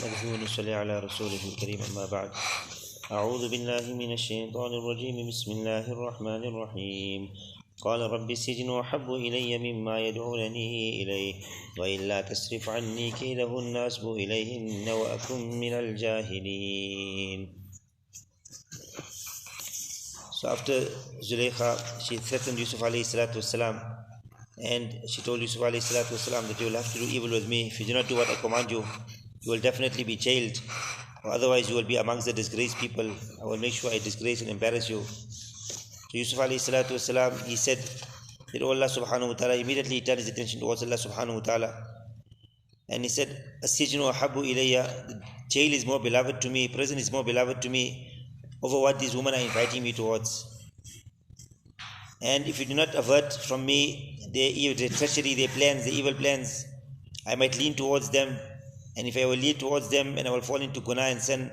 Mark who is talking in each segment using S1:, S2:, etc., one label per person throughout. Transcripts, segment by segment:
S1: نبه ونصلي على رسوله الكريم أما بعد. أعوذ بالله من الشيطان الرجيم. بسم الله الرحمن الرحيم. قال رب السجن أحب إلي مما يدعونني إليه وإلا تصرف عني كيدهن أصب إليهن وأكن من الجاهلين. So after Zulaykha, she threatened Yusuf alayhi salatu wasalam, and she told Yusuf alayhi salatu wasalam that you will have to do evil with me. If you do not do what I command you, you will definitely be jailed, or otherwise you will be amongst the disgraced people. I will make sure I disgrace and embarrass you. So Yusuf alayhi salatu wasalam, he said that Allah subhanahu wa ta'ala, immediately he turned his attention towards Allah subhanahu wa ta'ala, and he said, As-sijnu ahabbu ilayya, the jail is more beloved to me, prison is more beloved to me over what these women are inviting me towards. And if you do not avert from me their treachery, their plans, their evil plans, I might lean towards them. And if I will lean towards them and I will fall into guna and sin,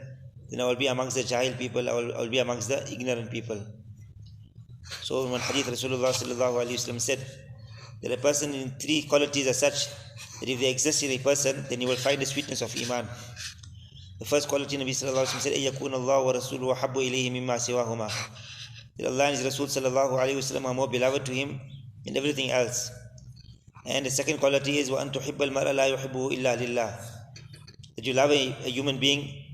S1: then I will be amongst the jahil people, I will be amongst the ignorant people. So in one hadith, Rasulullah sallallahu alayhi wa sallam said that a person in three qualities are such that if they exist in a person, then you will find the sweetness of iman. The first quality, Nabi sallallahu alayhi wa sallam said, أَيَّكُونَ اللَّهُ وَرَسُولُهُ وَحَبُّ إِلَيْهِ مِمَّا سِوَاهُمَا, that Allah and His Rasul sallallahu alayhi wa sallam are more beloved to him than everything else. And the second quality is وَأَن تُحِبَّ الْمَرْءَ لَا يُحِبُّهُ إِلَّا لِلَّهِ, that you love a human being,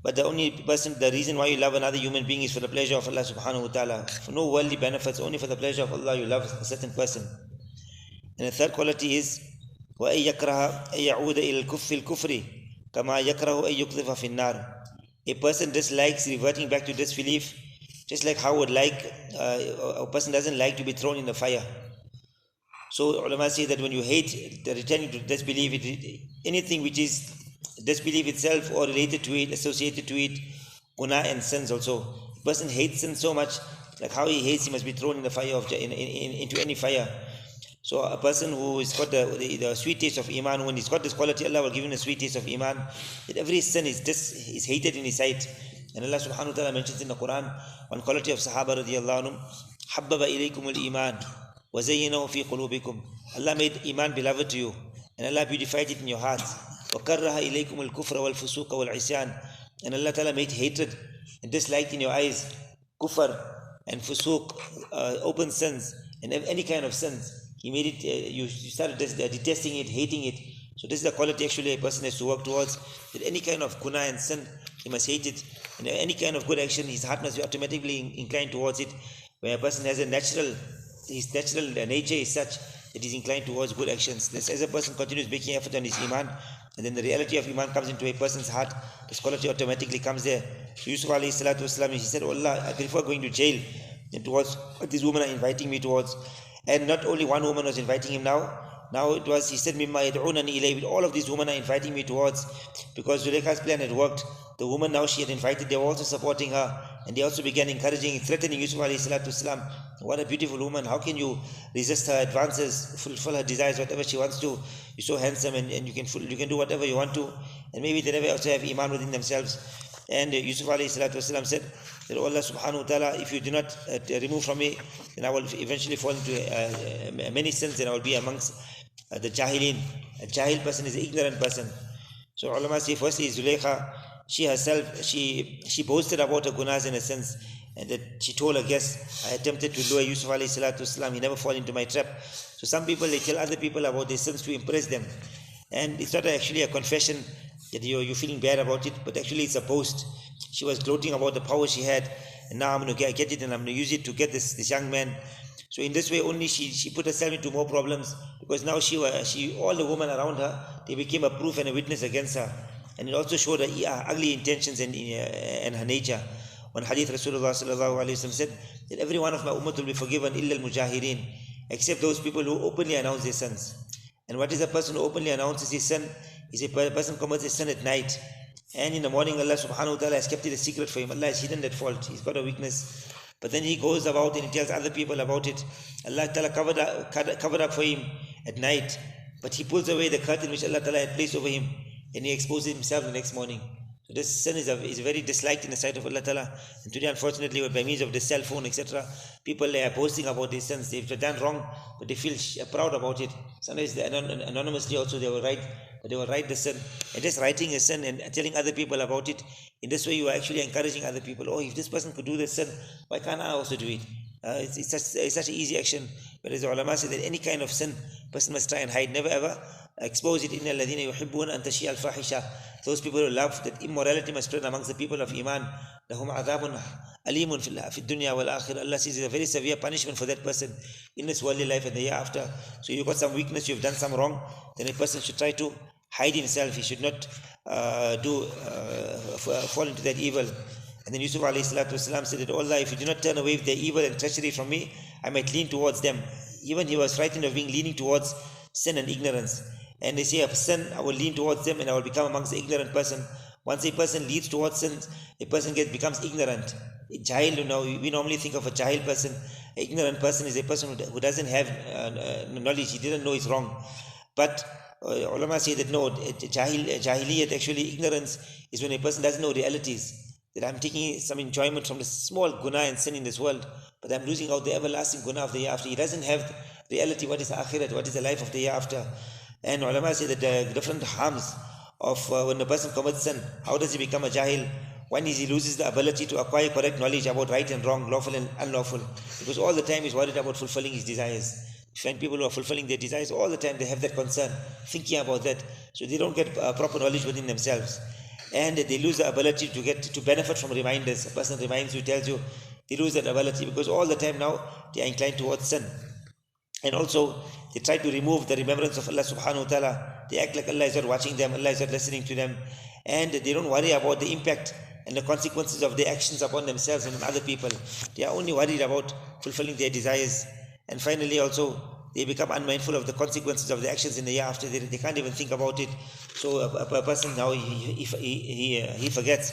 S1: but the reason why you love another human being is for the pleasure of Allah subhanahu wa ta'ala, for no worldly benefits, only for the pleasure of Allah you love a certain person. And the third quality is وَأَن يَكْرَهَ أَن يَعُودَ إِلَى الْكُفْرِ كَمَا يَكْرَهُ أَن يُقْذَفَ فِي النَّارِ. A person dislikes reverting back to disbelief, just like how a person doesn't like to be thrown in the fire. So ulama say that when you hate the returning to disbelief, anything which is disbelief itself or related to it, associated to it, guna and sins also. A person hates sin so much, like how he hates, he must be thrown in the fire into any fire. So a person who has got the sweet taste of iman, when he's got this quality, Allah will give him a sweet taste of iman, that every sin is hated in his sight. And Allah subhanahu wa ta'ala mentions in the Quran one quality of Sahaba radiallahu anhum, حَبَّبَ إِلَيْكُمُ الْإِيمَانِ وَزَيِّنَهُ فِي قُلُوبِكُمْ. Allah made iman beloved to you, and Allah beautified it in your hearts. وَكَرَّهَ إِلَيْكُمُ الْكُفْرَ وَالْفُسُوقَ وَالْعِسْيَانَ. And Allah ta'ala made hatred and dislike in your eyes, kufr and fusuq, open sins, and any kind of sins. He made it, you started detesting it, hating it. So this is the quality actually a person has to work towards, that any kind of guna and sin, he must hate it. And any kind of good action, his heart must be automatically inclined towards it. When a person has his natural nature is such that he's inclined towards good actions. This, as a person continues making effort on his iman, and then the reality of iman comes into a person's heart, this quality automatically comes there. So Yusuf alayhi salatu wasalam, he said, oh Allah, I prefer going to jail than towards what these women are inviting me towards. And not only one woman was inviting him now it was, he said, مِمَّا يَدْعُونَنِي إِلَيْهِ, all of these women are inviting me towards, because Zulaykha's plan had worked. The woman now she had invited, they were also supporting her, and they also began encouraging, threatening Yusuf alayhi salatu wasalam. What a beautiful woman, how can you resist her advances, fulfill her desires, whatever she wants to? You're so handsome, and you can do whatever you want to. And maybe they never also have iman within themselves. And Yusuf alayhi salatu wasalam said that Allah subhanahu wa ta'ala, if you do not remove from me, then I will eventually fall into many sins, and I will be amongst the jahilin. A jahil person is an ignorant person. So ulama say, firstly Zulaykha, she herself, she boasted about her gunas in a sense, and that she told her guests, I attempted to lure Yusuf alayhi salatu wasalam, he never fall into my trap. So some people, they tell other people about their sins to impress them, and it's not actually a confession that you're feeling bad about it, but actually it's a boast. She was gloating about the power she had, and now I'm going to get it, and I'm going to use it to get this young man. So in this way only she put herself into more problems, because now all the women around her, they became a proof and a witness against her, and it also showed her ugly intentions and her nature. One hadith, Rasulullah sallallahu alaihi wasallam said that every one of my ummah will be forgiven illa al-mujahirin, except those people who openly announce their sins. And what is a person who openly announces his sin? Is a person commits a sin at night, and in the morning Allah subhanahu wa ta'ala has kept it a secret for him. Allah has hidden that fault, he's got a weakness, but then he goes about and he tells other people about it. Allah ta'ala covered up for him at night, but he pulls away the curtain which Allah ta'ala had placed over him, and he exposes himself the next morning. So this sin is very disliked in the sight of Allah ta'ala. And today, unfortunately, by means of the cell phone, etc., people are posting about these sins. They've done wrong, but they feel proud about it. Sometimes anonymously also they will write but they will write the sin. And just writing a sin and telling other people about it, in this way you are actually encouraging other people. Oh, if this person could do this sin, why can't I also do it? It's such an easy action. Whereas the ulama say that any kind of sin, person must try and hide, never ever expose it. إِنَّ الَّذِينَ يُحِبُّونَ أَن تَشِيعَ الْفَاحِشَةَ. Those people who love that immorality must spread amongst the people of Iman. لَهُمْ عَذَابٌ أَلِيمٌ فِي الدُّنْيَا وَالْآخِرَةِ. Allah says it's a very severe punishment for that person in this worldly life and the year after. So you've got some weakness, you've done some wrong, then a person should try to hide himself. He should not fall into that evil. And then Yusuf alayhi salatu wasalam said that, Allah, if you do not turn away their evil and treachery from me, I might lean towards them. Even he was frightened of being leaning towards sin and ignorance. And they say, of sin, I will lean towards them and I will become amongst the ignorant person. Once a person leads towards sin, a person becomes ignorant. A jahil, we normally think of a jahil person. An ignorant person is a person who doesn't have knowledge, he didn't know it's wrong. But ulama say that no, jahiliyat, actually ignorance, is when a person doesn't know realities. That I'm taking some enjoyment from the small guna and sin in this world, but I'm losing out the everlasting guna of the year after. He doesn't have reality, what is the akhirat, what is the life of the year after. And ulama say that the different harms of when a person commits sin, how does he become a jahil? One is he loses the ability to acquire correct knowledge about right and wrong, lawful and unlawful, because all the time he's worried about fulfilling his desires. You find people who are fulfilling their desires all the time, they have that concern, thinking about that, so they don't get proper knowledge within themselves. And they lose the ability to benefit from reminders. A person reminds you, tells you, they lose that ability because all the time now they are inclined towards sin. And also they try to remove the remembrance of Allah subhanahu wa ta'ala. They act like Allah is not watching them, Allah is not listening to them, and they don't worry about the impact and the consequences of their actions upon themselves and on other people. They are only worried about fulfilling their desires. And finally also they become unmindful of the consequences of the actions in the year after. They can't even think about it. So a person now, he forgets.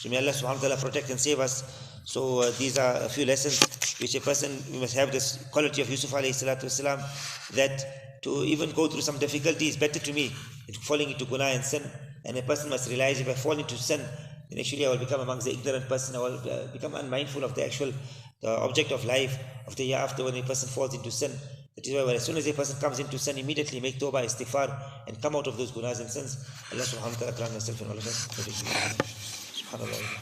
S1: So may Allah subhanahu wa ta'ala protect and save us. So these are a few lessons which a person, we must have this quality of Yusuf alayhi salatu wasalam, that to even go through some difficulty is better to me than falling into guna and sin. And a person must realize, if I fall into sin, then actually I will become amongst the ignorant person. I will become unmindful of the actual object of life of the year after when a person falls into sin. That is why as soon as a person comes into sin, immediately make tawbah, istighfar, and come out of those gunas and sins. Allah subhanahu wa ta'ala grant myself and all of us. Subhanallah.